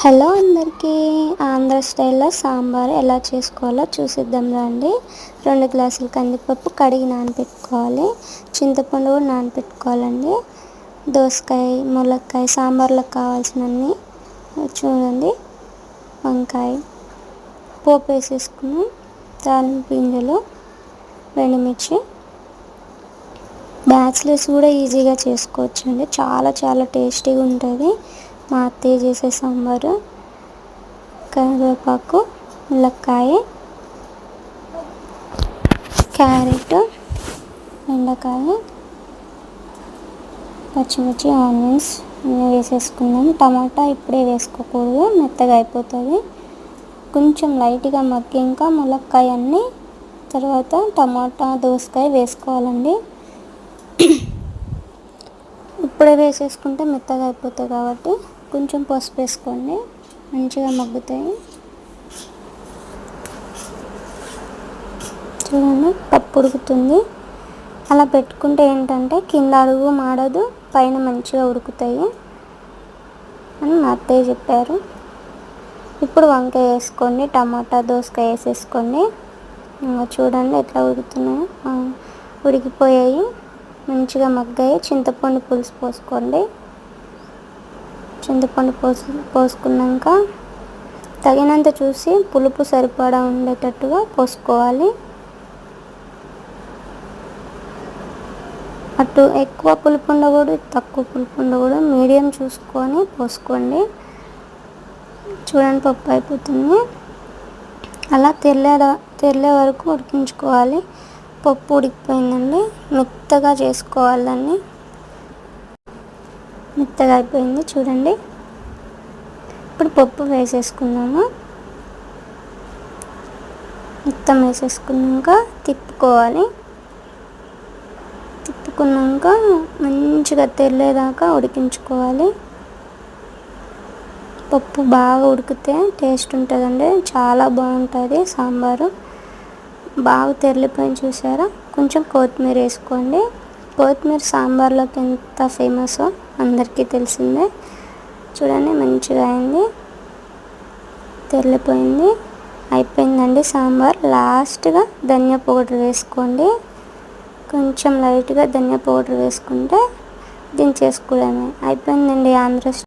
Hello అందరికీ, ఆంధ్ర స్టైల్లో సాంబార్ ఎలా చేసుకోవాలో చూసిద్దాం రండి. 2 గ్లాసుల కందిపప్పు కడిగి నానబెట్టుకోవాలి. చింతపండు కూడా నానబెట్టుకోవాలండి. దోసకాయ, ములక్కాయ, సాంబార్లోకి కావాల్సినన్ని చూడండి. వంకాయ, పోపు వేసేసుకున్నాం. తాలింపు గింజలు, ఎండుమిర్చి. బ్యాచిలర్స్ కూడా ఈజీగా చేసుకోవచ్చండి. చాలా టేస్టీగా ఉంటుంది మా అత్తయ్య చేసే సాంబారు. కరివేపాకు, ములక్కాయ, క్యారెట్, బెండకాయ, పచ్చిమిర్చి, ఆనియన్స్ అన్నీ వేసేసుకుందాం. టమాటా ఇప్పుడే వేసుకోకూడదు, మెత్తగా అయిపోతుంది. కొంచెం లైట్గా మగ్గాక ములక్కాయ అన్నీ, తర్వాత టమాటా, దోసకాయ వేసుకోవాలండి. ఇప్పుడే వేసేసుకుంటే మెత్తగా అయిపోతాయి కాబట్టి కొంచెం పసుపు వేసుకోండి, మంచిగా మగ్గుతాయి. చూడండి, పప్పు ఉడుకుతుంది. అలా పెట్టుకుంటే ఏంటంటే కింద అడుగు మాడదు, పైన మంచిగా ఉడుకుతాయి అని మా అత్తయ్య చెప్పారు. ఇప్పుడు వంకాయ వేసుకోండి, టమాటా, దోసకాయ వేసేసుకోండి. చూడండి ఎట్లా ఉడుకుతున్నాయో, ఉడికిపోయాయి, మంచిగా మగ్గాయి. చింతపండు పులుసు పోసుకోండి. చింతపండు పోసుకున్నాక తగినంత చూసి పులుపు సరిపడా ఉండేటట్టుగా పోసుకోవాలి. అటు ఎక్కువ పులుపు ఉండకూడదు, తక్కువ పులుపు ఉండకూడదు, మీడియం చూసుకొని పోసుకోండి. చూడండి, పప్పు అయిపోతుంది. అలా తెల్లే వరకు ఉడికించుకోవాలి. పప్పు ఉడికిపోయిందండి, మెత్తగా చేసుకోవాలి దాన్ని. మెత్తగా అయిపోయింది చూడండి. ఇప్పుడు పప్పు వేసేసుకున్నాము. మొత్తం వేసేసుకున్నాక తిప్పుకోవాలి. తిప్పుకున్నాక మంచిగా తెల్లేదాకా ఉడికించుకోవాలి. పప్పు బాగా ఉడికితే టేస్ట్ ఉంటుందండి, చాలా బాగుంటుంది సాంబారు. బాగా తెరలిపోయి చూసారా. కొంచెం కొత్తిమీర వేసుకోండి. కొత్తిమీర సాంబార్లోకి ఎంత ఫేమసో అందరికీ తెలిసిందే. చూడండి, మంచిగా అయింది, తెరలిపోయింది, అయిపోయిందండి సాంబార్. లాస్ట్గా ధనియా పౌడర్ వేసుకోండి. కొంచెం లైట్గా ధనియా పౌడర్ వేసుకుంటే దించేసుకోవడమే. అయిపోయిందండి ఆంధ్ర